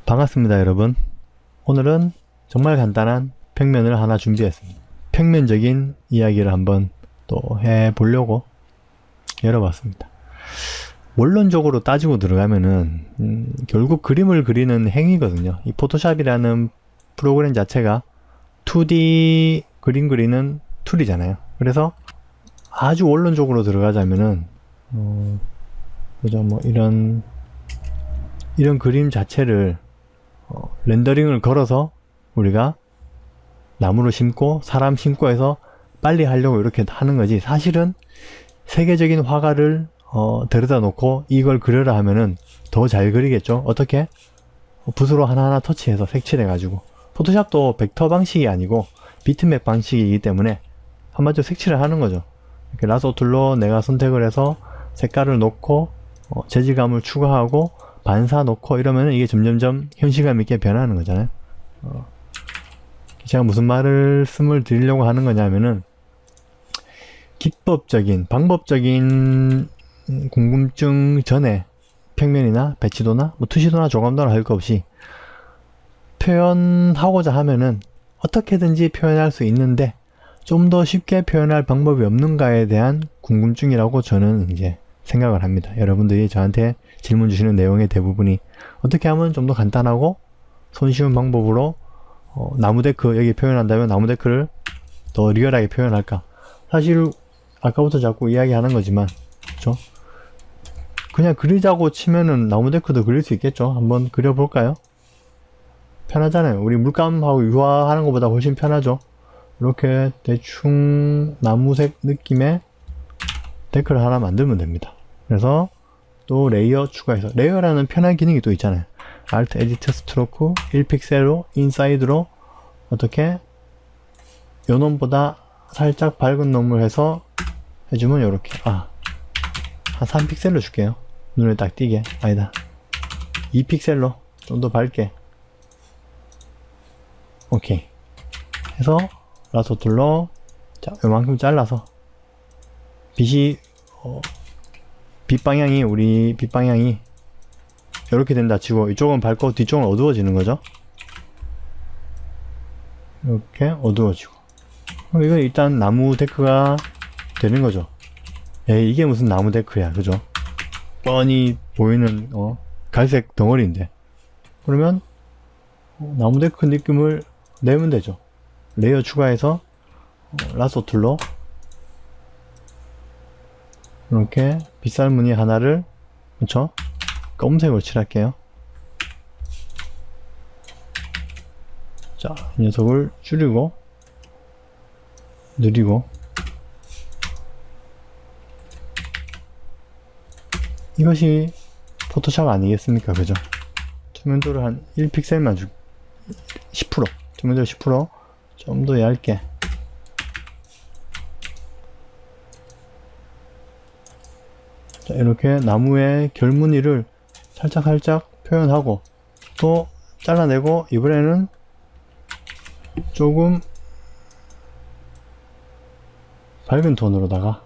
반갑습니다 여러분. 오늘은 정말 간단한 평면을 하나 준비했습니다. 평면적인 이야기를 한번 또 해보려고 열어봤습니다. 원론적으로 따지고 들어가면은 결국 그림을 그리는 행위거든요. 이 포토샵이라는 프로그램 자체가 2D 그림 그리는 툴이잖아요. 그래서 아주 원론적으로 들어가자면은 그죠, 뭐 이런 그림 자체를 렌더링을 걸어서 우리가 나무를 심고 사람 심고 해서 빨리 하려고 이렇게 하는 거지, 사실은 세계적인 화가를 데려다 놓고 이걸 그려라 하면은 더 잘 그리겠죠. 어떻게? 붓으로 하나하나 터치해서 색칠해 가지고. 포토샵도 벡터 방식이 아니고 비트맵 방식이기 때문에 한마디로 색칠을 하는 거죠. 이렇게 라소 툴로 내가 선택을 해서 색깔을 놓고 재질감을 추가하고 반사 놓고 이러면은 이게 점점점 현실감 있게 변하는 거잖아요. 제가 무슨 말씀을 드리려고 하는 거냐면은, 기법적인, 방법적인 궁금증 전에 평면이나 배치도나 뭐 투시도나 조감도나 할 거 없이 표현하고자 하면은 어떻게든지 표현할 수 있는데 좀 더 쉽게 표현할 방법이 없는가에 대한 궁금증이라고 저는 이제 생각을 합니다. 여러분들이 저한테 질문 주시는 내용의 대부분이 어떻게 하면 좀 더 간단하고 손쉬운 방법으로 나무데크 여기 표현한다면 나무데크를 더 리얼하게 표현할까. 사실 아까부터 자꾸 이야기하는 거지만 그쵸? 그냥 그리자고 치면은 나무데크도 그릴 수 있겠죠. 한번 그려볼까요? 편하잖아요. 우리 물감하고 유화하는 것보다 훨씬 편하죠. 이렇게 대충 나무색 느낌의 데크를 하나 만들면 됩니다. 그래서 또 레이어 추가해서, 레이어라는 편한 기능이 또 있잖아요. Alt Edit Stroke 1픽셀로 인사이드로 어떻게 요 놈보다 살짝 밝은 놈을 해서 해주면 요렇게 한 3픽셀로 줄게요. 눈에 딱 띄게. 아니다, 2픽셀로 좀 더 밝게. 오케이 해서 라소 툴로 자 요만큼 잘라서 빛이 빛 방향이, 우리 빛 방향이 이렇게 된다 치고 이쪽은 밝고 뒤쪽은 어두워지는 거죠. 이렇게 어두워지고. 그럼 이건 일단 나무 데크가 되는 거죠. 에이, 이게 무슨 나무 데크야, 그죠? 뻔히 보이는 갈색 덩어리인데. 그러면 나무 데크 느낌을 내면 되죠. 레이어 추가해서 라소 툴로 이렇게 빗살 무늬 하나를, 그쵸? 검은색으로 칠할게요. 자, 이 녀석을 줄이고 느리고. 이것이 포토샵 아니겠습니까, 그죠? 투명도를 한 1픽셀만 10%, 투명도 10%, 좀 더 얇게. 자, 이렇게 나무의 결무늬를 살짝 표현하고 또 잘라내고, 이번에는 조금 밝은 톤으로다가,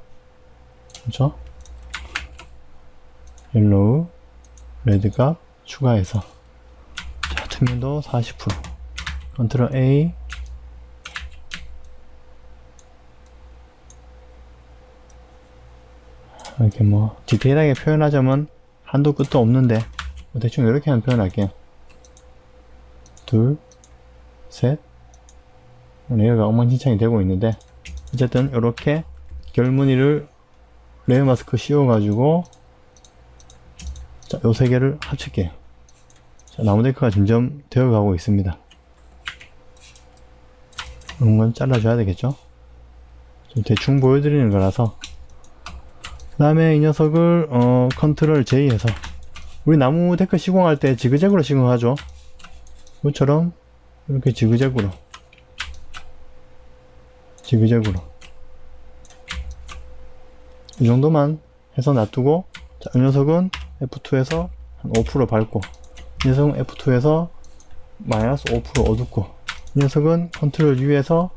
그렇죠? 옐로우, 레드 값 추가해서, 자, 투명도 40%, 컨트롤 A, 이렇게 뭐 디테일하게 표현하자면 한도 끝도 없는데 뭐 대충 이렇게만 표현할게요. 둘, 셋. 레이어가 엉망진창이 되고 있는데, 어쨌든 이렇게 결무늬를 레이어 마스크 씌워가지고, 자, 요 세 개를 합칠게요. 자, 나무 데크가 점점 되어가고 있습니다. 이런 건 잘라줘야 되겠죠? 좀 대충 보여드리는 거라서. 그 다음에 이 녀석을 컨트롤 J 해서, 우리 나무 데크 시공할 때 지그재그로 시공하죠. 이것처럼 이렇게 지그재그로 이 정도만 해서 놔두고, 자, 이 녀석은 F2에서 한 5% 밝고, 이 녀석은 F2에서 마이너스 5% 어둡고, 이 녀석은 컨트롤 U에서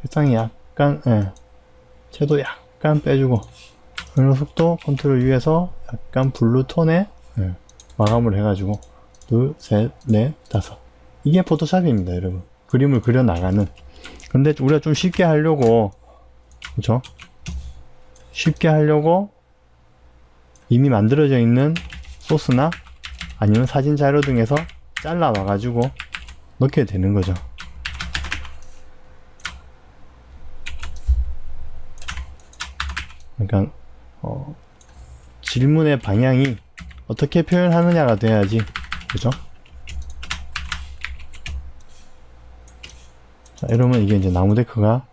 색상이 약간, 채도 약간 빼주고, 이 녀석도 컨트롤 U에서 약간 블루 톤에 마감을 해가지고 둘, 셋, 넷, 다섯. 이게 포토샵입니다, 여러분. 그림을 그려 나가는. 근데 우리가 좀 쉽게 하려고, 그쵸? 쉽게 하려고 이미 만들어져 있는 소스나 아니면 사진 자료 등에서 잘라 와가지고 넣게 되는 거죠. 그러니까 질문의 방향이 어떻게 표현하느냐가 돼야지, 그죠? 자, 이러면 이게 이제 나무 데크가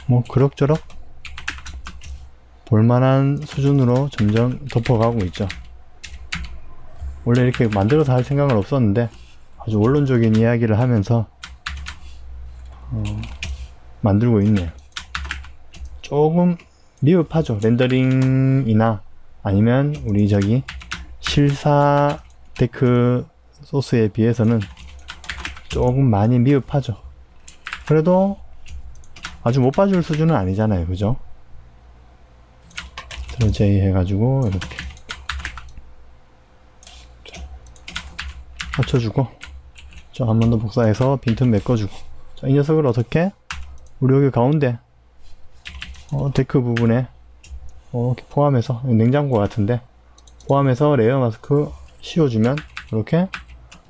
뭐 그럭저럭 볼만한 수준으로 점점 덮어가고 있죠. 원래 이렇게 만들어서 할 생각은 없었는데 아주 원론적인 이야기를 하면서 만들고 있네요. 조금 미흡하죠. 렌더링이나 아니면 우리 저기 실사 데크 소스에 비해서는 조금 많이 미흡하죠. 그래도 아주 못 봐줄 수준은 아니잖아요, 그죠? 제이 해가지고 이렇게 맞춰주고, 자, 한 번 더 복사해서 빈틈 메꿔주고, 자, 이 녀석을 어떻게 우리 여기 가운데 데크 부분에 이렇게 포함해서, 냉장고 같은데 포함해서 레이어 마스크 씌워주면 이렇게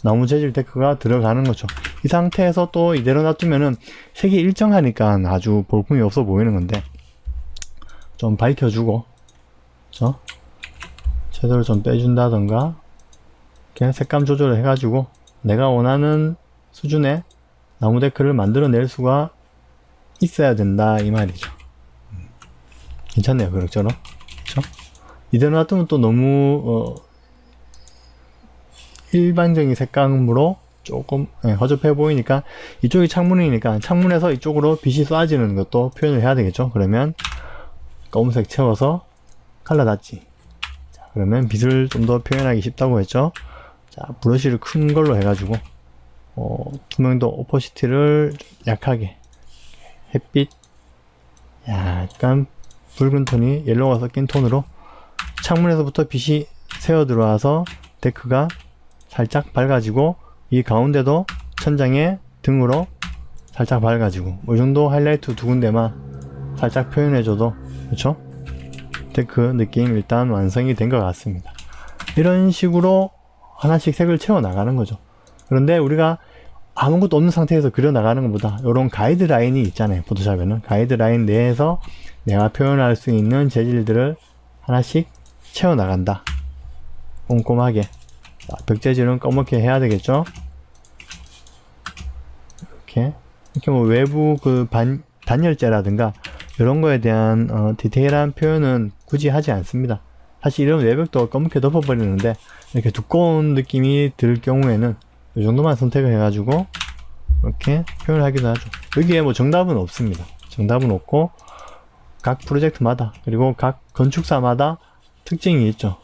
나무 재질 데크가 들어가는 거죠. 이 상태에서 또 이대로 놔두면은 색이 일정하니까 아주 볼품이 없어 보이는 건데, 좀 밝혀주고, 그쵸? 채도를 좀 빼준다던가, 이렇게 색감 조절을 해가지고 내가 원하는 수준의 나무 데크를 만들어낼 수가 있어야 된다, 이 말이죠. 괜찮네요, 그럭저럭. 그쵸? 이대로 놔두면 또 너무 일반적인 색감으로 조금 허접해 보이니까, 이쪽이 창문이니까 창문에서 이쪽으로 빛이 쏴지는 것도 표현을 해야 되겠죠. 그러면 검은색 채워서 칼라 닷지. 자, 그러면 빛을 좀 더 표현하기 쉽다고 했죠. 자, 브러쉬를 큰 걸로 해가지고 투명도 오퍼시티를 약하게, 햇빛 약간 붉은 톤이 옐로우가 섞인 톤으로 창문에서부터 빛이 새어 들어와서 데크가 살짝 밝아지고, 이 가운데도 천장에 등으로 살짝 밝아지고, 이 정도 하이라이트 두 군데만 살짝 표현해줘도, 그쵸? 데크 느낌 일단 완성이 된 것 같습니다. 이런 식으로 하나씩 색을 채워 나가는 거죠. 그런데 우리가 아무것도 없는 상태에서 그려 나가는 것보다 이런 가이드라인이 있잖아요. 포토샵에는 가이드라인 내에서 내가 표현할 수 있는 재질들을 하나씩 채워 나간다. 꼼꼼하게. 자, 벽 재질은 검게 해야 되겠죠. 이렇게 뭐 외부 그 단열재라든가 이런 거에 대한 디테일한 표현은 굳이 하지 않습니다. 사실 이런 외벽도 검게 덮어버리는데, 이렇게 두꺼운 느낌이 들 경우에는 이 정도만 선택을 해가지고 이렇게 표현을 하기도 하죠. 여기에 뭐 정답은 없습니다. 정답은 없고 각 프로젝트마다, 그리고 각 건축사마다 특징이 있죠.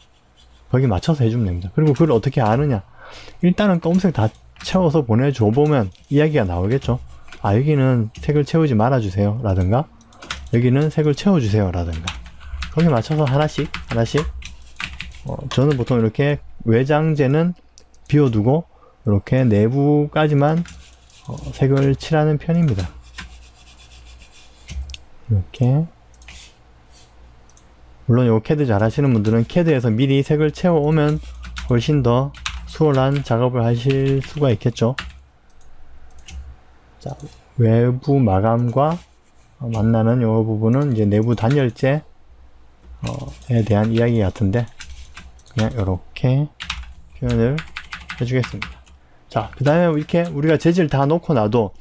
거기 맞춰서 해주면 됩니다. 그리고 그걸 어떻게 아느냐, 일단은 검은색 다 채워서 보내줘 보면 이야기가 나오겠죠. 아, 여기는 색을 채우지 말아주세요 라든가, 여기는 색을 채워주세요 라든가, 거기에 맞춰서 하나씩 저는 보통 이렇게 외장재는 비워두고 이렇게 내부까지만 색을 칠하는 편입니다. 이렇게. 물론 요 캐드 잘 하시는 분들은 캐드에서 미리 색을 채워오면 훨씬 더 수월한 작업을 하실 수가 있겠죠. 자, 외부 마감과 만나는 요 부분은 이제 내부 단열재에 대한 이야기 같은데, 그냥 이렇게 표현을 해주겠습니다. 자, 그 다음에 이렇게 우리가 재질 다 놓고 나도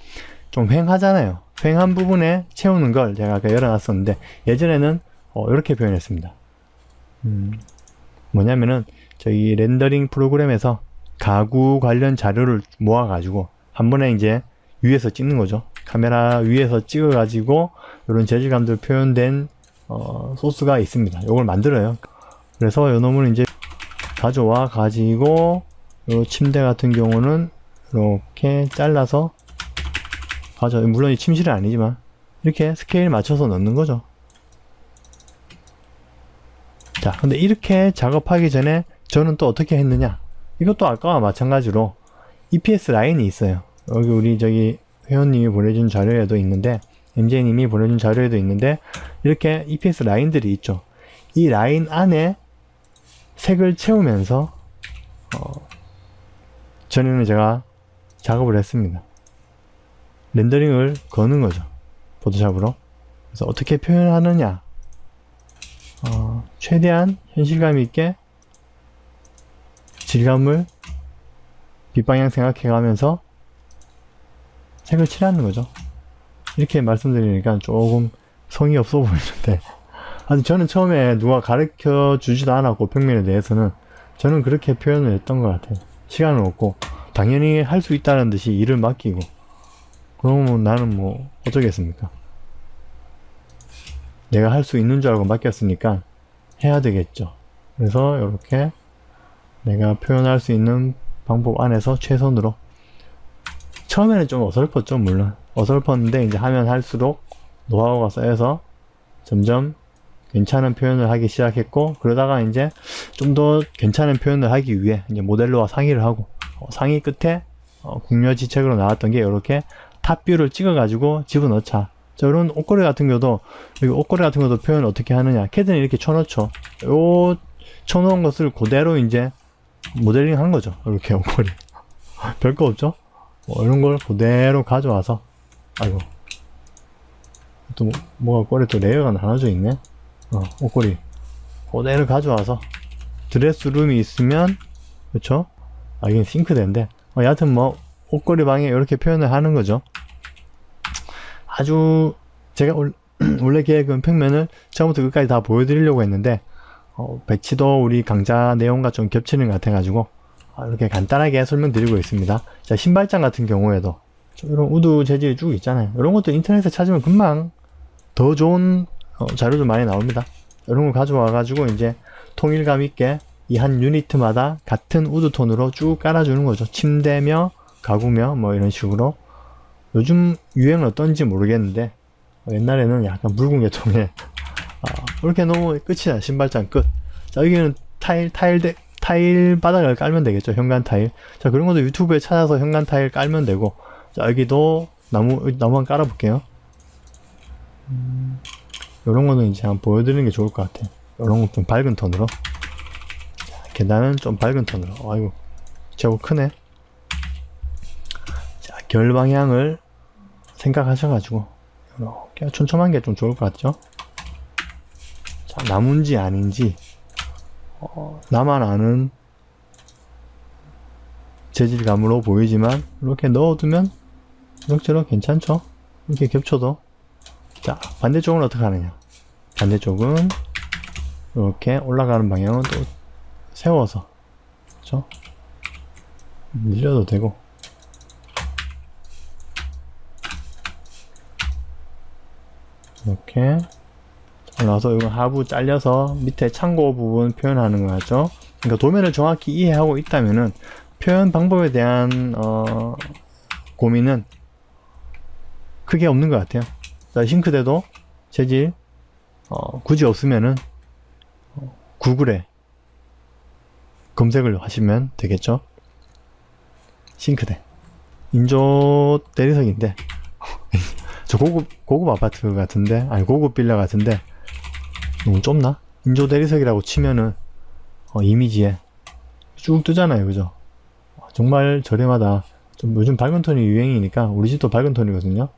좀 휑하잖아요. 휑한 부분에 채우는 걸 제가 아까 열어놨었는데, 예전에는 이렇게 표현했습니다. 뭐냐면은 저희 렌더링 프로그램에서 가구 관련 자료를 모아가지고 한 번에 이제 위에서 찍는 거죠. 카메라 위에서 찍어가지고 이런 재질감들 표현된 소스가 있습니다. 이걸 만들어요. 그래서 이 놈을 이제 가져와 가지고 이 침대 같은 경우는 이렇게 잘라서 물론 이 침실은 아니지만 이렇게 스케일 맞춰서 넣는 거죠. 자, 근데 이렇게 작업하기 전에 저는 또 어떻게 했느냐, 이것도 아까와 마찬가지로 EPS 라인이 있어요. 여기 우리 저기 회원님이 보내준 자료에도 있는데, MJ님이 보내준 자료에도 있는데, 이렇게 EPS 라인들이 있죠. 이 라인 안에 색을 채우면서 전에는 제가 작업을 했습니다. 렌더링을 거는 거죠, 포토샵으로. 그래서 어떻게 표현하느냐, 최대한 현실감 있게 질감을 빛방향 생각해가면서 색을 칠하는 거죠. 이렇게 말씀드리니까 조금 성의 없어 보이는데, 아니 저는 처음에 누가 가르쳐 주지도 않았고, 평면에 대해서는 저는 그렇게 표현을 했던 것 같아요. 시간은 없고 당연히 할 수 있다는 듯이 일을 맡기고, 그러면 나는 뭐 어쩌겠습니까? 내가 할 수 있는 줄 알고 맡겼으니까 해야 되겠죠. 그래서 이렇게 내가 표현할 수 있는 방법 안에서 최선으로. 처음에는 좀 어설펐죠, 물론. 어설펐는데 이제 하면 할수록 노하우가 쌓여서 점점 괜찮은 표현을 하기 시작했고, 그러다가 이제 좀 더 괜찮은 표현을 하기 위해 이제 모델로와 상의를 하고, 상의 끝에 궁여지책으로 나왔던 게 이렇게 탑뷰를 찍어가지고 집어넣자. 저런 옷걸이 같은 경우도, 여기 옷걸이 같은 경우도 표현을 어떻게 하느냐. 캐드는 이렇게 쳐놓죠. 요 쳐놓은 것을 그대로 이제 모델링 한 거죠. 이렇게 옷걸이. 별거 없죠? 이런 걸 그대로 가져와서, 아이고. 또 뭐가 꼬리 또 레이어가 나눠져 있네. 옷걸이. 그대로 가져와서 드레스룸이 있으면, 그쵸? 이게 싱크대인데. 여하튼 뭐, 옷걸이 방에 이렇게 표현을 하는 거죠. 아주, 제가 원래 계획은 평면을 처음부터 끝까지 다 보여드리려고 했는데, 배치도 우리 강좌 내용과 좀 겹치는 것 같아가지고, 이렇게 간단하게 설명드리고 있습니다. 자, 신발장 같은 경우에도, 이런 우드 재질이 쭉 있잖아요. 이런 것도 인터넷에 찾으면 금방 더 좋은 자료도 많이 나옵니다. 이런 걸 가져와가지고, 이제 통일감 있게 이 한 유니트마다 같은 우드 톤으로 쭉 깔아주는 거죠. 침대며, 가구며, 뭐 이런 식으로. 요즘 유행은 어떤지 모르겠는데, 옛날에는 약간 붉은 계통에, 이렇게 놓으면 끝이야. 신발장 끝. 자, 여기는 타일 바닥을 깔면 되겠죠. 현관 타일. 자, 그런 것도 유튜브에 찾아서 현관 타일 깔면 되고, 자, 여기도 나무 한번 깔아볼게요. 요런 거는 이제 한번 보여드리는 게 좋을 것 같아요. 요런 거 좀 밝은 톤으로. 자, 계단은 좀 밝은 톤으로. 아이고, 제법 크네. 자, 결 방향을 생각하셔가지고, 이렇게 촘촘한 게 좀 좋을 것 같죠? 자, 나무인지 아닌지, 나만 아는 재질감으로 보이지만, 이렇게 넣어두면, 이럭저럭 괜찮죠? 이렇게 겹쳐도. 자, 반대쪽은 어떻게 하느냐. 반대쪽은, 이렇게 올라가는 방향은 또 세워서, 그쵸? 밀려도 되고. 이렇게 올라와서 이거 하부 잘려서 밑에 창고 부분 표현하는 거 같죠? 그러니까 도면을 정확히 이해하고 있다면은 표현 방법에 대한 고민은 크게 없는 것 같아요. 자, 싱크대도 재질 굳이 없으면은 구글에 검색을 하시면 되겠죠? 싱크대 인조 대리석인데 저 고급 아파트 같은데, 아니 고급 빌라 같은데 너무 좁나? 인조 대리석이라고 치면은 이미지에 쭉 뜨잖아요, 그죠? 정말 저렴하다. 좀 요즘 밝은 톤이 유행이니까 우리 집도 밝은 톤이거든요.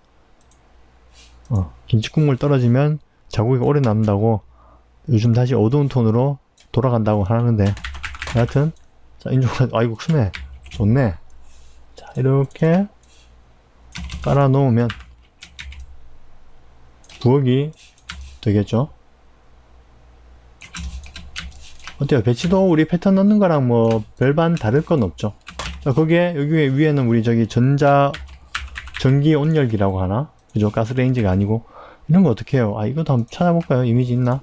김치국물 떨어지면 자국이 오래 남는다고 요즘 다시 어두운 톤으로 돌아간다고 하는데, 여하튼 자, 인조가 아이고 크네. 좋네. 자, 이렇게 깔아 놓으면 부엌이 되겠죠. 어때요? 배치도 우리 패턴 넣는 거랑 뭐 별반 다를 건 없죠. 자, 거기에 여기 위에는 우리 저기 전기 온열기라고 하나? 그죠? 가스레인지가 아니고. 이런 거 어떻게 해요? 이것도 한번 찾아볼까요? 이미지 있나?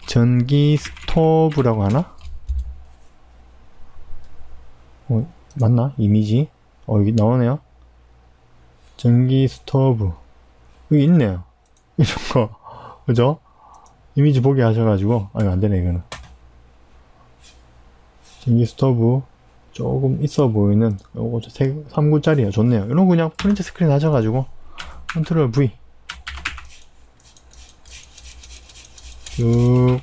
전기 스토브라고 하나? 맞나? 이미지? 여기 나오네요. 전기 스토브. 여기 있네요. 이런 거. 그죠? 이미지 보게 하셔가지고. 이거 안 되네, 이거는. 전기 스토브 조금 있어 보이는 요거 3구짜리야. 좋네요. 이런 거 그냥 프린트 스크린 하셔가지고 컨트롤 V 쭉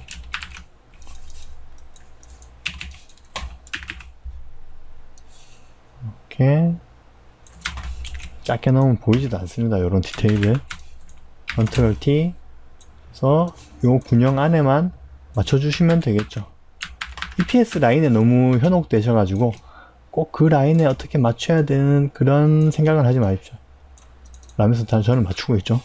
이렇게 작게 넣으면 보이지도 않습니다. 요런 디테일을 컨트롤 T 그래서 요 군형 안에만 맞춰주시면 되겠죠. EPS 라인에 너무 현혹되셔가지고 꼭 그 라인에 어떻게 맞춰야 되는 그런 생각을 하지 마십시오. 라면서 저는 맞추고 있죠.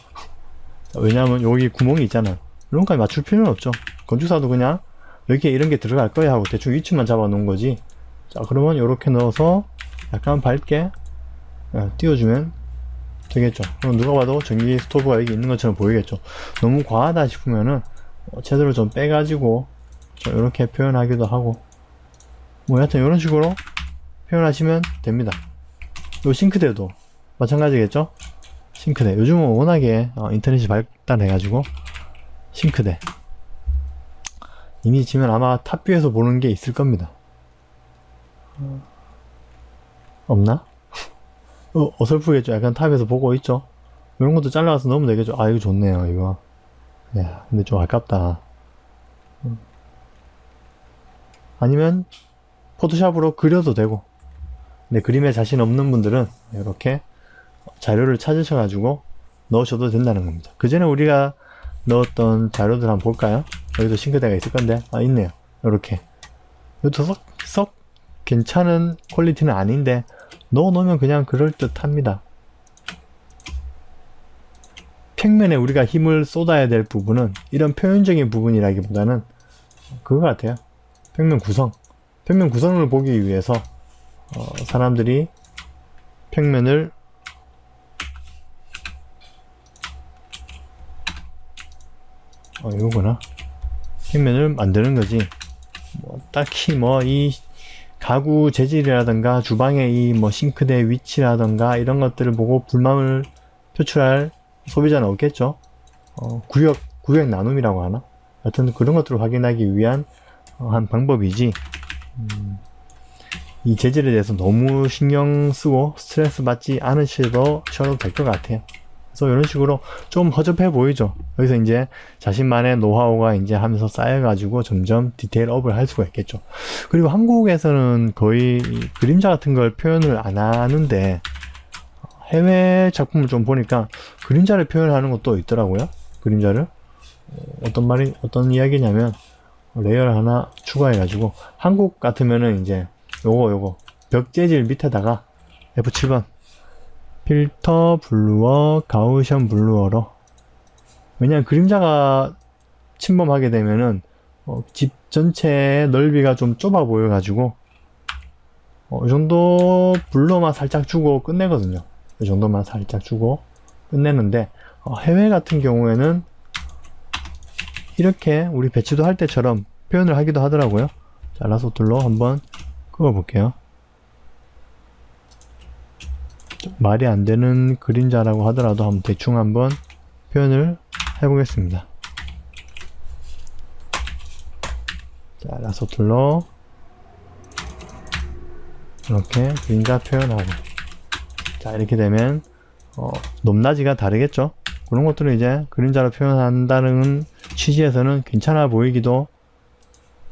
왜냐하면 여기 구멍이 있잖아요. 이런 거까지 맞출 필요는 없죠. 건축사도 그냥 여기에 이런 게 들어갈 거야 하고 대충 위치만 잡아 놓은 거지. 자, 그러면 이렇게 넣어서 약간 밝게 띄워주면 되겠죠. 그럼 누가 봐도 전기 스토브가 여기 있는 것처럼 보이겠죠. 너무 과하다 싶으면은 제대로 좀 빼가지고 이렇게 표현하기도 하고 뭐 하여튼 이런 식으로 표현하시면 됩니다. 요 싱크대도 마찬가지겠죠. 싱크대 요즘은 워낙에 인터넷이 발달해가지고 싱크대 이미 지면 아마 탑뷰에서 보는 게 있을 겁니다. 없나? 어설프겠죠. 약간 탑에서 보고 있죠. 이런 것도 잘라서 넣으면 되겠죠. 아 이거 좋네요 이거. 야 근데 좀 아깝다. 아니면 포토샵으로 그려도 되고. 근데 그림에 자신 없는 분들은 이렇게 자료를 찾으셔가지고 넣으셔도 된다는 겁니다. 그 전에 우리가 넣었던 자료들 한번 볼까요? 여기도 싱크대가 있을 건데 있네요. 이렇게 이것도 썩 괜찮은 퀄리티는 아닌데 넣어놓으면 그냥 그럴듯합니다. 평면에 우리가 힘을 쏟아야 될 부분은 이런 표현적인 부분이라기보다는 그거 같아요. 평면 구성을 보기 위해서 사람들이 평면을 이거구나. 평면을 만드는 거지. 딱히 이 가구 재질이라던가 주방의 이 싱크대 위치라던가 이런 것들을 보고 불만을 표출할 소비자는 없겠죠. 구역 나눔이라고 하나? 하여튼 그런 것들을 확인하기 위한 한 방법이지. 이 재질에 대해서 너무 신경 쓰고 스트레스 받지 않으셔도 될 것 같아요. 그래서 이런 식으로 좀 허접해 보이죠. 여기서 이제 자신만의 노하우가 이제 하면서 쌓여가지고 점점 디테일업을 할 수가 있겠죠. 그리고 한국에서는 거의 그림자 같은 걸 표현을 안 하는데 해외 작품을 좀 보니까 그림자를 표현하는 것도 있더라고요. 그림자를 어떤 이야기냐면 레이어를 하나 추가해가지고 한국 같으면은 이제 요거 벽 재질 밑에다가 F7번 필터 블루어 가우션 블루어로 왜냐면 그림자가 침범하게 되면은 집 전체의 넓이가 좀 좁아 보여가지고 이 정도 블루어만 살짝 주고 끝내거든요. 이 정도만 살짝 주고 끝내는데 해외 같은 경우에는 이렇게 우리 배치도 할 때처럼 표현을 하기도 하더라고요. 자, 라소툴로 한번 그어볼게요. 말이 안 되는 그림자라고 하더라도 한번 대충 한번 표현을 해보겠습니다. 자, 라소툴로 이렇게 그림자 표현하고 자, 이렇게 되면 높낮이가 다르겠죠. 그런 것들을 이제 그림자로 표현한다는 취지에서는 괜찮아 보이기도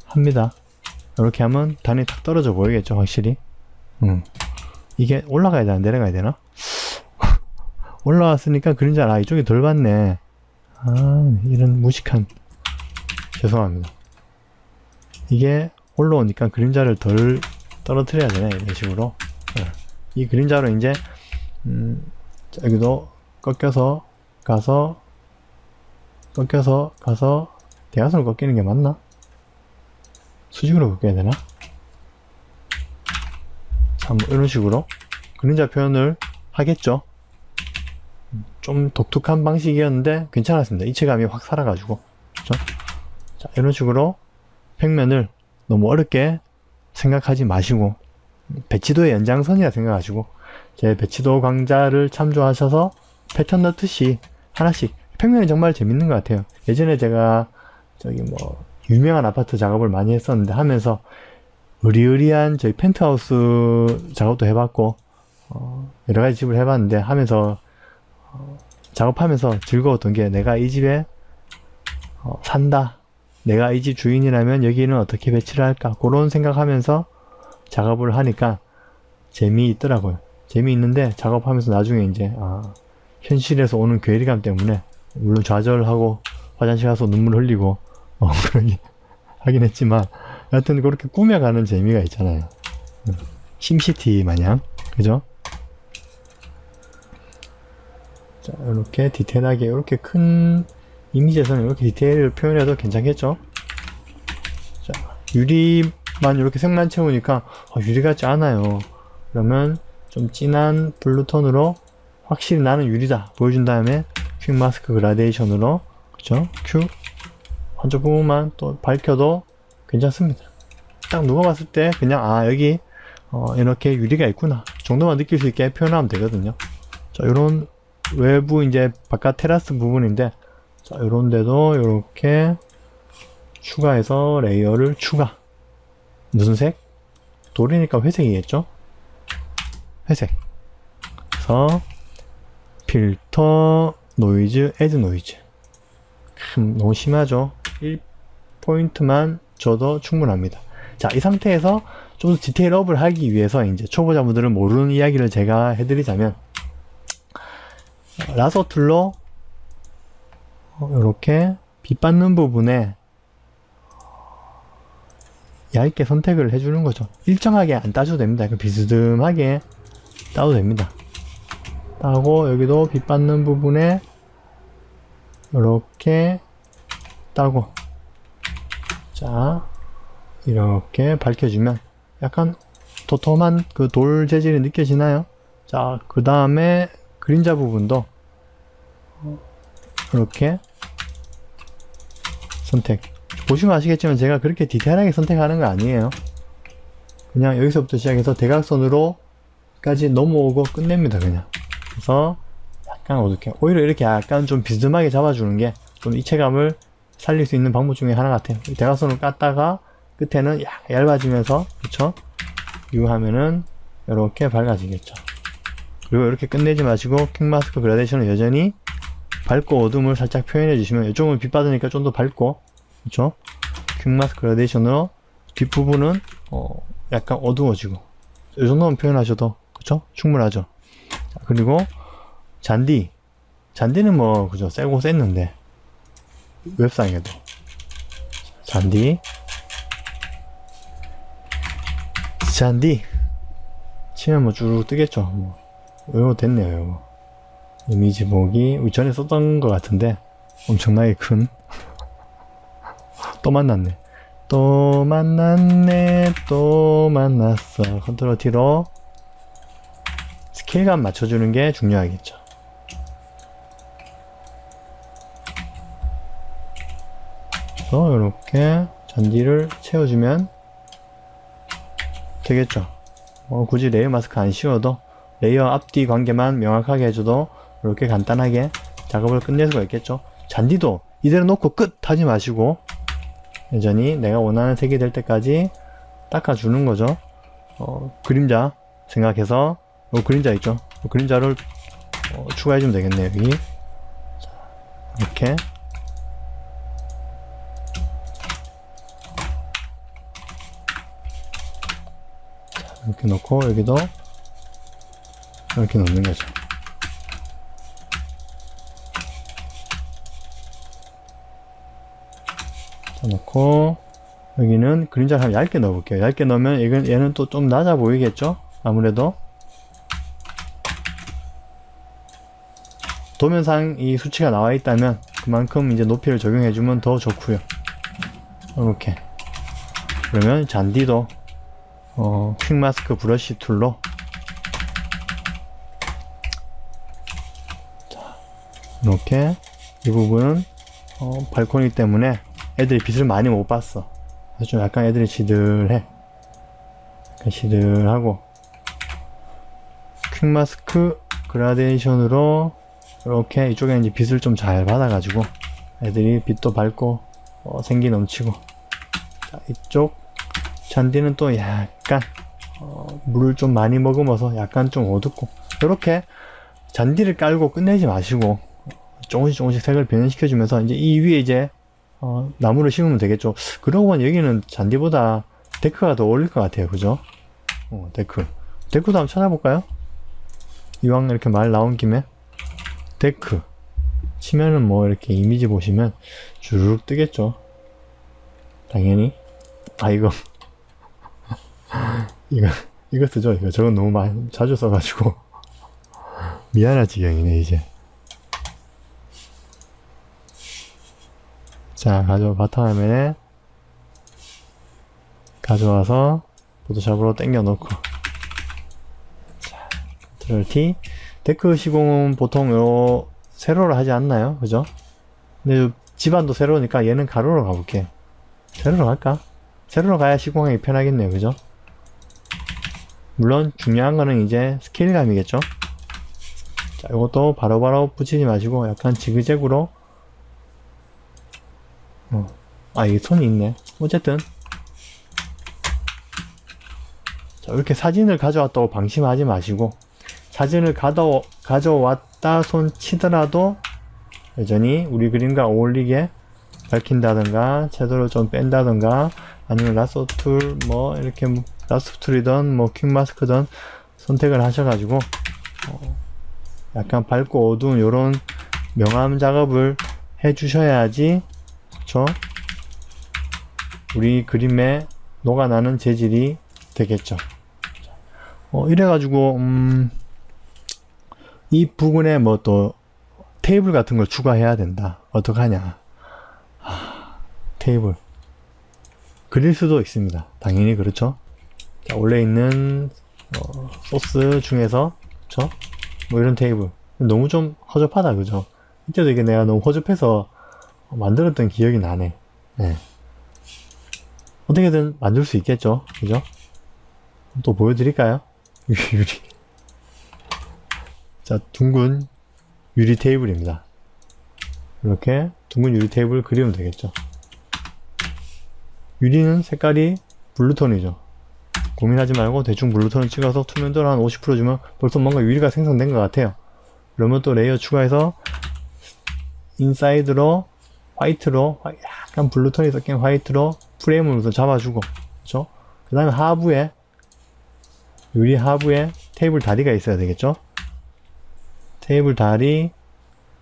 합니다. 이렇게 하면 단이 탁 떨어져 보이겠죠, 확실히. 이게 올라가야 되나 내려가야 되나? 올라왔으니까 그림자 이쪽이 덜 봤네. 이런 무식한 죄송합니다. 이게 올라오니까 그림자를 덜 떨어뜨려야 되네. 이런 식으로 이 그림자로 이제 여기도 꺾여서 가서 대각선으로 꺾이는 게 맞나? 수직으로 꺾여야 되나? 참 이런 식으로 그림자 표현을 하겠죠. 좀 독특한 방식이었는데 괜찮았습니다. 이체감이 확 살아가지고. 그렇죠? 자, 이런 식으로 평면을 너무 어렵게 생각하지 마시고 배치도의 연장선이라 생각하시고 제 배치도 강좌를 참조하셔서 패턴 넣듯이 하나씩 평면이 정말 재밌는 것 같아요. 예전에 제가 유명한 아파트 작업을 많이 했었는데 하면서 의리의리한 저희 펜트하우스 작업도 해봤고 여러 가지 집을 해봤는데 하면서 작업하면서 즐거웠던 게 내가 이 집에 산다. 내가 이 집 주인이라면 여기는 어떻게 배치를 할까? 그런 생각하면서 작업을 하니까 재미있더라고요. 재미있는데 작업하면서 나중에 이제 현실에서 오는 괴리감 때문에 물론 좌절하고 화장실 가서 눈물 흘리고 그러긴 하긴 했지만 여하튼 그렇게 꾸며가는 재미가 있잖아요. 심시티 마냥 그죠? 자, 이렇게 디테일하게 이렇게 큰 이미지에서는 이렇게 디테일을 표현해도 괜찮겠죠? 자, 유리만 이렇게 색만 채우니까 유리 같지 않아요. 그러면 좀 진한 블루톤으로 확실히 나는 유리다 보여준 다음에 퀵 마스크 그라데이션으로 그쵸? 큐 한쪽 부분만 또 밝혀도 괜찮습니다. 딱 누가 봤을 때 그냥 여기 이렇게 유리가 있구나 정도만 느낄 수 있게 표현하면 되거든요. 자, 요런 외부 이제 바깥 테라스 부분인데 자, 요런 데도 이렇게 추가해서 레이어를 추가. 무슨 색? 돌이니까 회색이겠죠? 회색. 그래서 필터 노이즈 애드 노이즈. 너무 심하죠? 1포인트만 줘도 충분합니다. 자, 이 상태에서 좀 더 디테일업을 하기 위해서 이제 초보자분들은 모르는 이야기를 제가 해드리자면 라서 툴로 이렇게 빛 받는 부분에 얇게 선택을 해주는 거죠. 일정하게 안 따줘도 됩니다. 비스듬하게 따도 됩니다. 따고 여기도 빛 받는 부분에 이렇게 따고 자 이렇게 밝혀주면 약간 도톰한 그 돌 재질이 느껴지나요? 자, 그 다음에 그림자 부분도 이렇게 선택. 보시면 아시겠지만 제가 그렇게 디테일하게 선택하는 거 아니에요. 그냥 여기서부터 시작해서 대각선으로까지 넘어오고 끝냅니다. 그냥. 그래서 약간 어둡게 오히려 이렇게 약간 좀 비스듬하게 잡아주는 게 좀 입체감을 살릴 수 있는 방법 중에 하나 같아요. 대각선을 깠다가 끝에는 얇아지면서 그쵸? 하면은 이렇게 밝아지겠죠. 그리고 이렇게 끝내지 마시고 퀵 마스크 그라데이션은 여전히 밝고 어둠을 살짝 표현해 주시면 이쪽은 빛 받으니까 좀 더 밝고 그쵸? 퀵 마스크 그라데이션으로 뒷부분은 약간 어두워지고 이 정도만 표현하셔도 그쵸? 충분하죠. 자, 그리고 잔디는 뭐 그죠? 세고 셌는데 웹상에도 잔디 치면 뭐 쭉 뜨겠죠. 뭐 이거 됐네요. 이거 이미지 보기 전에 썼던 것 같은데 엄청나게 큰 또 만났네 또 만났어. 컨트롤 T로 스케일감 맞춰주는 게 중요하겠죠. 그래서 이렇게 잔디를 채워주면 되겠죠. 굳이 레이어 마스크 안 씌워도 레이어 앞뒤 관계만 명확하게 해줘도 이렇게 간단하게 작업을 끝낼 수가 있겠죠. 잔디도 이대로 놓고 끝 하지 마시고 여전히 내가 원하는 색이 될 때까지 닦아주는 거죠. 그림자 생각해서 그림자 있죠. 그림자를 추가해주면 되겠네요. 여기 자, 이렇게 이렇게 놓고 여기도 이렇게 놓는 거죠. 자, 놓고 여기는 그림자를 한번 얇게 넣어 볼게요. 얇게 넣으면 얘는 또 좀 낮아 보이겠죠? 아무래도 도면상 이 수치가 나와 있다면 그만큼 이제 높이를 적용해 주면 더 좋고요. 이렇게 그러면 잔디도 퀵 마스크 브러쉬 툴로 자, 이렇게 이 부분은 발코니 때문에 애들이 빛을 많이 못 봤어. 그래서 좀 약간 애들이 시들해. 약간 시들하고 퀵 마스크 그라데이션으로 이렇게 이쪽에 이제 빛을 좀 잘 받아가지고 애들이 빛도 밝고 생기 넘치고 자, 이쪽 잔디는 또 약간 물을 좀 많이 머금어서 약간 좀 어둡고, 이렇게 잔디를 깔고 끝내지 마시고 조금씩 색을 변형시켜주면서 이제 이 위에 이제 나무를 심으면 되겠죠. 그러고 보면 여기는 잔디보다 데크가 더 어울릴 것 같아요. 그죠? 데크도 한번 찾아볼까요? 이왕 이렇게 말 나온 김에 데크 치면은 뭐 이렇게 이미지 보시면 주르륵 뜨겠죠. 당연히. 이거 이거 쓰죠. 이거 저건 너무 많이 자주 써가지고 미안할 지경이네 이제. 자, 바탕화면에 가져와서 포토샵으로 당겨 놓고, 자, Ctrl T. 데크 시공은 보통 세로로 하지 않나요? 그죠? 근데 집안도 세로니까 얘는 가로로 가볼게요. 세로로 갈까? 세로로 가야 시공하기 편하겠네요. 그죠? 물론 중요한 거는 이제 스케일감이겠죠? 자, 이것도 바로바로 붙이지 마시고 약간 지그재그로. 이게 손이 있네. 어쨌든 자, 이렇게 사진을 가져왔다고 방심하지 마시고, 사진을 가져왔다 손 치더라도 여전히 우리 그림과 어울리게 밝힌다든가 채도를 좀 뺀다든가, 아니면 라소 툴 이렇게 라소 툴이든 퀵마스크든 선택을 하셔가지고 약간 밝고 어두운 요런 명암 작업을 해 주셔야지, 그쵸? 우리 그림에 녹아나는 재질이 되겠죠. 이래가지고 이 부분에 또 테이블 같은 걸 추가해야 된다. 어떡하냐. 테이블 그릴 수도 있습니다. 당연히 그렇죠. 자, 원래 있는 소스 중에서, 그쵸? 이런 테이블 너무 좀 허접하다. 그죠? 이때도 이게 내가 너무 허접해서 만들었던 기억이 나네. 네. 어떻게든 만들 수 있겠죠. 그죠? 또 보여드릴까요? 유리. 자, 둥근 유리 테이블입니다. 이렇게 둥근 유리 테이블 그리면 되겠죠. 유리는 색깔이 블루톤이죠. 고민하지 말고 대충 블루톤을 찍어서 투명도를 한 50% 주면 벌써 뭔가 유리가 생성된 것 같아요. 그러면 또 레이어 추가해서 인사이드로 화이트로, 약간 블루톤이 섞인 화이트로 프레임을 우선 잡아주고, 그쵸? 그 다음에 하부에, 유리 하부에 테이블 다리가 있어야 되겠죠? 테이블 다리,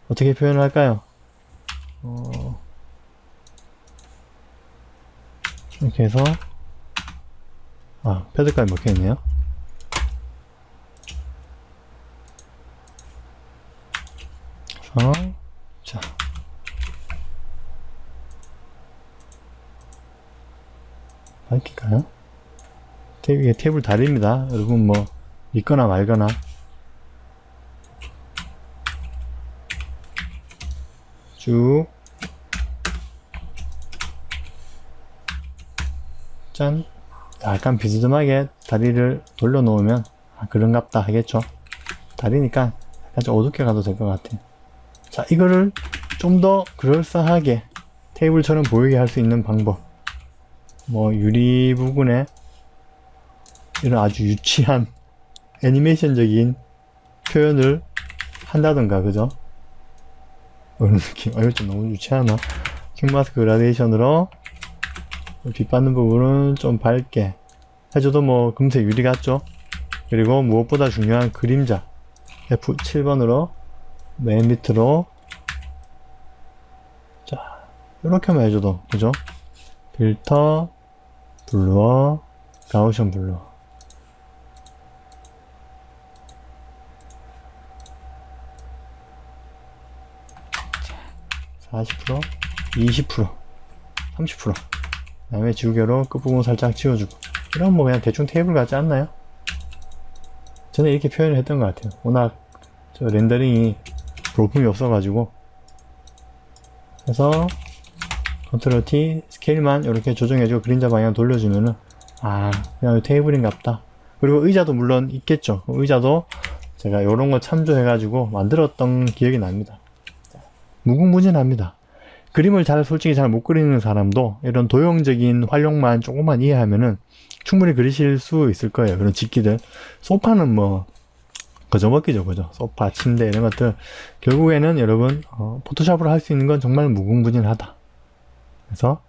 어떻게 표현을 할까요? 이렇게 해서, 패드까지 먹혀있네요. 자. 밝힐까요? 이게 테이블 다리입니다. 여러분 있거나 말거나. 쭉. 짠. 약간 비스듬하게 다리를 돌려놓으면 그런갑다 하겠죠. 다리니까 약간 좀 어둡게 가도 될 것 같아요. 자, 이거를 좀 더 그럴싸하게 테이블처럼 보이게 할 수 있는 방법. 유리 부분에 이런 아주 유치한 애니메이션적인 표현을 한다던가, 그죠? 이런 느낌. 이거 좀 너무 유치하나? 퀵마스크 그라데이션으로 빛 받는 부분은 좀 밝게 해줘도 금세 유리 같죠? 그리고 무엇보다 중요한 그림자. F7번으로 맨 밑으로. 자, 이렇게만 해줘도, 그죠? 필터, 블루어, 가우션 블루어. 자, 40%, 20%, 30%. 그 다음에 지우개로 끝부분 살짝 지워주고. 이런 그냥 대충 테이블 같지 않나요? 저는 이렇게 표현을 했던 것 같아요. 워낙 렌더링이 볼품이 없어가지고. 그래서 컨트롤 T 스케일만 이렇게 조정해주고 그림자 방향 돌려주면은 그냥 테이블인갑다. 그리고 의자도 물론 있겠죠. 의자도 제가 이런 거 참조해가지고 만들었던 기억이 납니다. 무궁무진합니다. 그림을 솔직히 잘 못 그리는 사람도 이런 도형적인 활용만 조금만 이해하면은 충분히 그리실 수 있을 거예요. 그런 집기들. 소파는 뭐 그저 먹기죠, 그죠? 소파, 침대 이런 것들 결국에는 여러분 포토샵으로 할 수 있는 건 정말 무궁무진하다. 그래서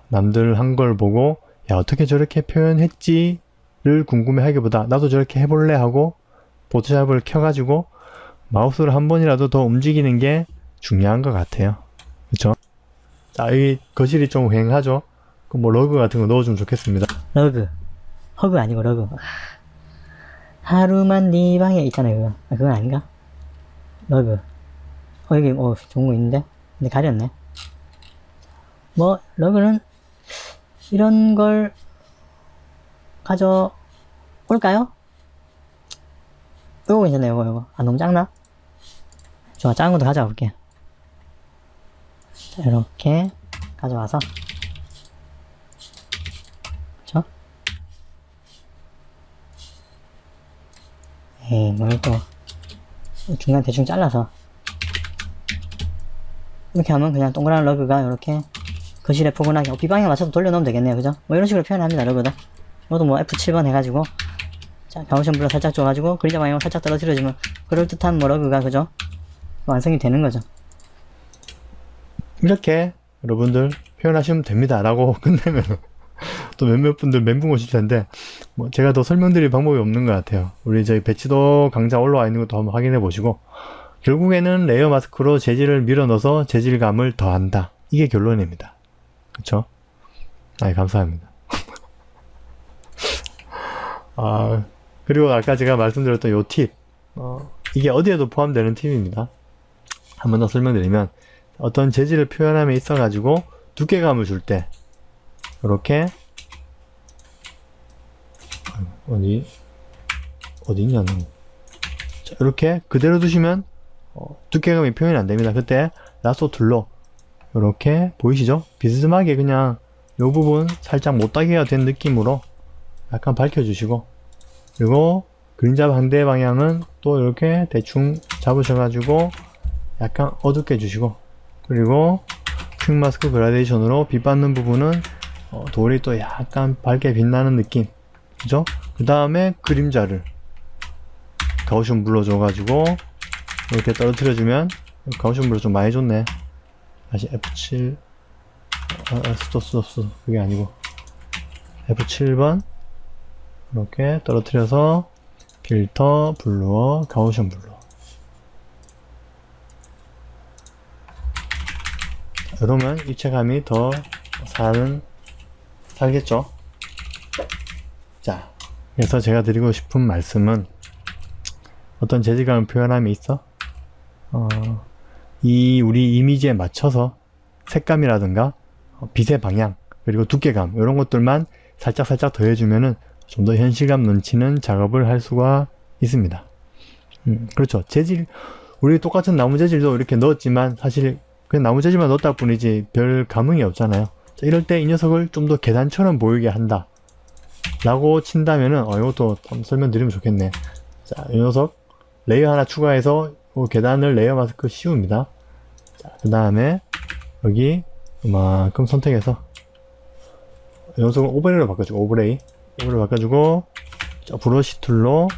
남들 한 걸 보고 야 어떻게 저렇게 표현했지를 궁금해하기보다 나도 저렇게 해볼래 하고 포토샵을 켜가지고 마우스를 한 번이라도 더 움직이는 게 중요한 것 같아요. 그쵸? 자, 이 거실이 좀 휑하죠? 그 뭐 러그 같은 거 넣어주면 좋겠습니다. 러그. 허그 아니고 러그. 하루만 네 방에 있잖아요, 그거. 아, 그건 아닌가? 러그. 여기, 좋은 거 있는데? 근데 가렸네. 뭐, 러그는, 이런 걸, 가져올까요? 이거 괜찮네, 이거. 아, 너무 작나? 좋아, 작은 것도 가져와 볼게. 자, 이렇게, 가져와서. 그쵸? 에이, 뭘 또, 중간 대충 잘라서. 이렇게 하면 그냥 동그란 러그가 이렇게 거실에 포근하게 비방에 맞춰서 돌려놓으면 되겠네요. 그죠? 뭐 이런 식으로 표현합니다. 러그도. 이것도 뭐 F7번 해가지고 자 가우션 블러 살짝 줘가지고 그림자 방향을 살짝 떨어뜨려주면 그럴듯한 뭐 러그가 그죠? 완성이 되는 거죠. 이렇게 여러분들 표현하시면 됩니다 라고 끝내면 또 몇몇 분들 멘붕 오실 텐데 뭐 제가 더 설명드릴 방법이 없는 것 같아요. 우리 저희 배치도 강좌 올라와 있는 것도 한번 확인해 보시고 결국에는 레이어 마스크로 재질을 밀어 넣어서 재질감을 더한다. 이게 결론입니다. 그쵸? 아이, 감사합니다. 그리고 아까 제가 말씀드렸던 요 팁. 이게 어디에도 포함되는 팁입니다. 한 번 더 설명드리면, 어떤 재질을 표현함에 있어가지고 두께감을 줄 때, 이렇게, 어디 있냐, 너. 자, 이렇게 그대로 두시면, 두께감이 표현이 안 됩니다. 그때 라소 툴로 이렇게 보이시죠? 비스듬하게 그냥 요 부분 살짝 못따기가 된 느낌으로 약간 밝혀주시고 그리고 그림자 반대 방향은 또 이렇게 대충 잡으셔가지고 약간 어둡게 해주시고 그리고 퀵 마스크 그라데이션으로 빛 받는 부분은 돌이 또 약간 밝게 빛나는 느낌 그죠? 그 다음에 그림자를 가우션 불러줘가지고 이렇게 떨어뜨려주면 가우션 블러 좀 많이 줬네. 다시 F7 스톱 그게 아니고 F7번 이렇게 떨어뜨려서 필터 블루어 가우션 블루어 이러면 입체감이 더 살겠죠. 자 그래서 제가 드리고 싶은 말씀은 어떤 재질감을 표현함에 있어 이 우리 이미지에 맞춰서 색감이라든가 빛의 방향 그리고 두께감 이런 것들만 살짝 더해주면은 좀 더 현실감 넘치는 작업을 할 수가 있습니다. 그렇죠. 재질 우리 똑같은 나무 재질도 이렇게 넣었지만 사실 그냥 나무 재질만 넣었다 뿐이지 별 감흥이 없잖아요. 자, 이럴 때 이 녀석을 좀 더 계단처럼 보이게 한다 라고 친다면은 이것도 한번 설명드리면 좋겠네. 자, 이 녀석 레이어 하나 추가해서 계단을 레이어 마스크 씌웁니다. 자, 그 다음에 여기 이만큼 선택해서 이 녀석을 오버레이로 바꿔주고 오버레이 바꿔주고 자, 브러쉬 툴로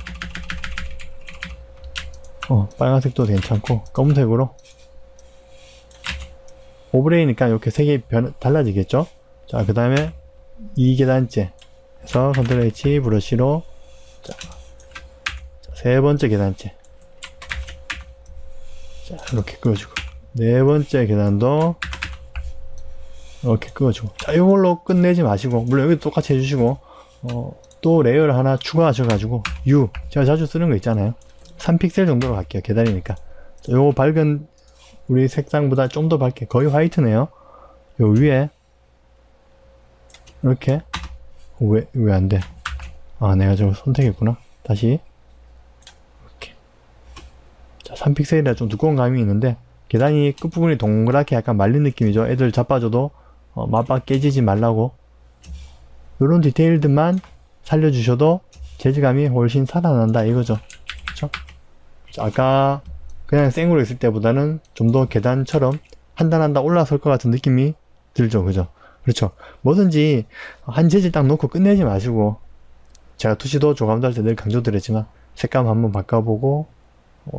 빨간색도 괜찮고 검은색으로 오버레이니까 이렇게 색이 달라지겠죠. 자, 그 다음에 2계단째 해서 컨트롤 H 브러쉬로 자, 세 번째 계단째 자, 이렇게 끄어주고 네 번째 계단도 이렇게 끄어주고 자, 이걸로 끝내지 마시고 물론 여기도 똑같이 해주시고 또 레이어를 하나 추가하셔가지고 U 제가 자주 쓰는 거 있잖아요. 3픽셀 정도로 갈게요. 계단이니까 자, 요거 밝은 우리 색상보다 좀 더 밝게 거의 화이트네요. 요 위에 이렇게 왜 안 돼? 내가 저거 선택했구나. 다시 이렇게 자, 3픽셀이라 좀 두꺼운 감이 있는데 계단이 끝부분이 동그랗게 약간 말린 느낌이죠. 애들 자빠져도 맞박 깨지지 말라고 요런 디테일들만 살려주셔도 재질감이 훨씬 살아난다 이거죠. 그쵸? 아까 그냥 생으로 있을 때보다는 좀 더 계단처럼 한 단 한 단 올라설 것 같은 느낌이 들죠. 그죠? 그렇죠. 뭐든지 한 재질 딱 놓고 끝내지 마시고, 제가 투시도 조감도 할 때 늘 강조드렸지만 색감 한번 바꿔보고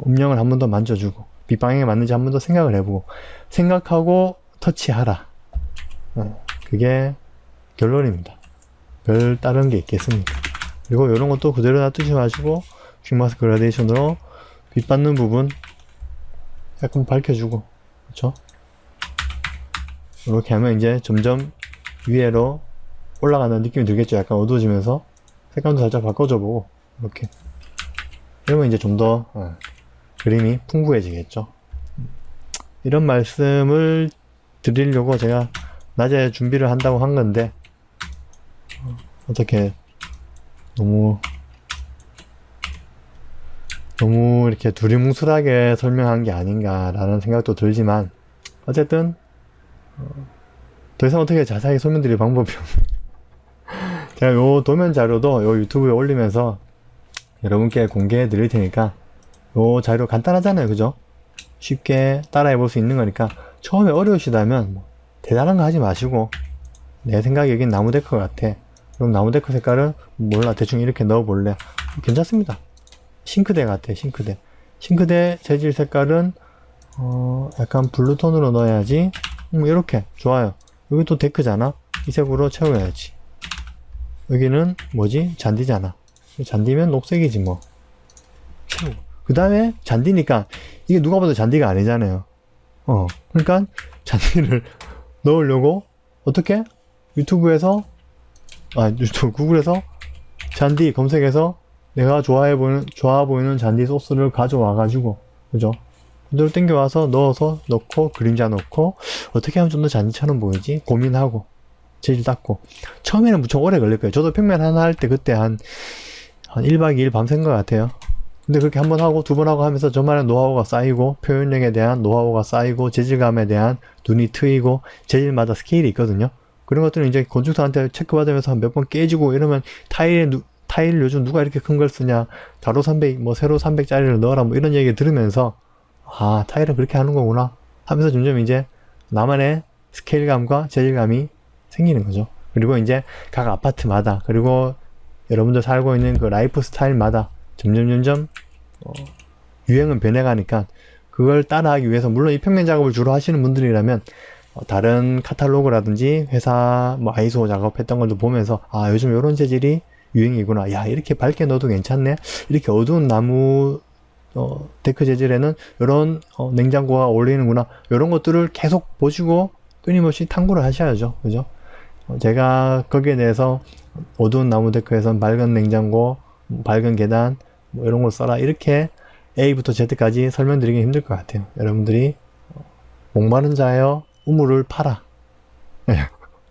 음영을 한 번 더 만져주고 빛방향에 맞는지 한 번 더 생각을 해보고 생각하고 터치하라. 그게 결론입니다. 별 다른 게 있겠습니까? 그리고 이런 것도 그대로 놔두지 마시고 퀵마스 그라데이션으로 빛 받는 부분 약간 밝혀주고, 그렇죠? 이렇게 하면 이제 점점 위에로 올라가는 느낌이 들겠죠. 약간 어두워지면서 색감도 살짝 바꿔줘 보고 이렇게 이러면 이제 좀 더 그림이 풍부해지겠죠. 이런 말씀을 드리려고 제가 낮에 준비를 한다고 한 건데 어떻게 너무 이렇게 두리뭉술하게 설명한 게 아닌가라는 생각도 들지만 어쨌든 더 이상 어떻게 자세하게 설명드릴 방법이 없네요. 제가 요 도면 자료도 요 유튜브에 올리면서 여러분께 공개해 드릴 테니까 요 자료 간단하잖아요. 그죠? 쉽게 따라해 볼 수 있는 거니까 처음에 어려우시다면 뭐 대단한 거 하지 마시고 내 생각에 여긴 나무 데커 같아. 그럼 나무 데커 색깔은 몰라. 대충 이렇게 넣어 볼래. 괜찮습니다. 싱크대 같아. 싱크대 재질 색깔은 약간 블루톤으로 넣어야지. 이렇게 좋아요. 여기 또 데크잖아. 이 색으로 채워야지. 여기는 뭐지? 잔디잖아. 잔디면 녹색이지 뭐. 채우고. 그 다음에 잔디니까 이게 누가 봐도 잔디가 아니잖아요. 그러니까 잔디를 넣으려고 어떻게? 구글에서 잔디 검색해서 내가 좋아 보이는 잔디 소스를 가져와 가지고, 그죠? 그대로 땡겨와서 넣고 그림자 넣고 어떻게 하면 좀 더 잔디처럼 보이지? 고민하고 재질 닦고. 처음에는 무척 오래 걸릴 거예요. 저도 평면 하나 할 때 그때 한 1박 2일 밤샌 것 같아요. 근데 그렇게 한 번 하고 두 번 하고 하면서 저만의 노하우가 쌓이고 표현력에 대한 노하우가 쌓이고 재질감에 대한 눈이 트이고 재질마다 스케일이 있거든요. 그런 것들은 이제 건축사한테 체크받으면서 몇 번 깨지고 이러면 타일 요즘 누가 이렇게 큰 걸 쓰냐, 가로 300 뭐 세로 300짜리를 넣어라 뭐 이런 얘기 들으면서 아 타일은 그렇게 하는 거구나 하면서 점점 이제 나만의 스케일감과 재질감이 생기는 거죠. 그리고 이제 각 아파트마다 그리고 여러분들 살고 있는 그 라이프 스타일마다 점점 유행은 변해가니까 그걸 따라하기 위해서 물론 이 평면 작업을 주로 하시는 분들이라면 다른 카탈로그라든지 회사 뭐 아이소 작업했던 것도 보면서 아 요즘 이런 재질이 유행이구나, 야 이렇게 밝게 넣어도 괜찮네, 이렇게 어두운 나무 데크 재질에는 이런 냉장고가 어울리는구나, 이런 것들을 계속 보시고 끊임없이 탐구를 하셔야죠. 그죠? 제가 거기에 대해서 어두운 나무 데크에선 밝은 냉장고, 밝은 계단 뭐 이런 걸 써라 이렇게 A부터 Z까지 설명드리기 힘들 것 같아요. 여러분들이 목마른 자여 우물을 파라,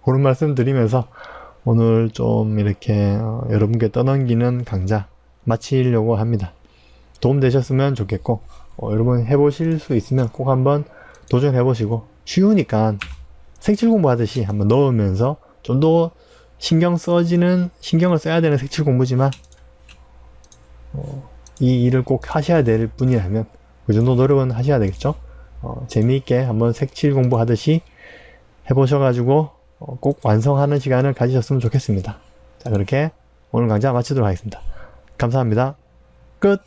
그런 말씀 드리면서 오늘 좀 이렇게 여러분께 떠넘기는 강좌 마치려고 합니다. 도움 되셨으면 좋겠고 여러분 해보실 수 있으면 꼭 한번 도전해 보시고 쉬우니까 색칠 공부하듯이 한번 넣으면서 좀 더 신경을 써야 되는 색칠 공부지만 이 일을 꼭 하셔야 될 분이라면 그 정도 노력은 하셔야 되겠죠. 재미있게 한번 색칠 공부하듯이 해보셔가지고 꼭 완성하는 시간을 가지셨으면 좋겠습니다. 자, 그렇게 오늘 강좌 마치도록 하겠습니다. 감사합니다. 끝!